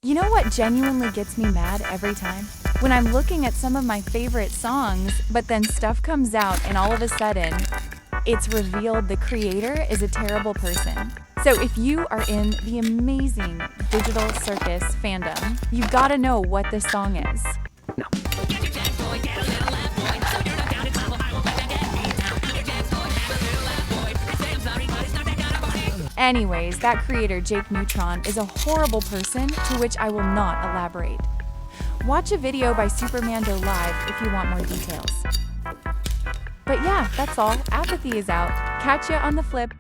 You know what genuinely gets me mad every time? When I'm looking at some of my favorite songs, but then stuff comes out and all of a sudden, it's revealed the creator is a terrible person. So if you are in the amazing Digital Circus fandom, you've got to know what this song is. Anyways, that creator, Jake Neutron, is a horrible person to which I will not elaborate. Watch a video by Supermando Live if you want more details. But yeah, that's all. Apathy is out. Catch ya on the flip.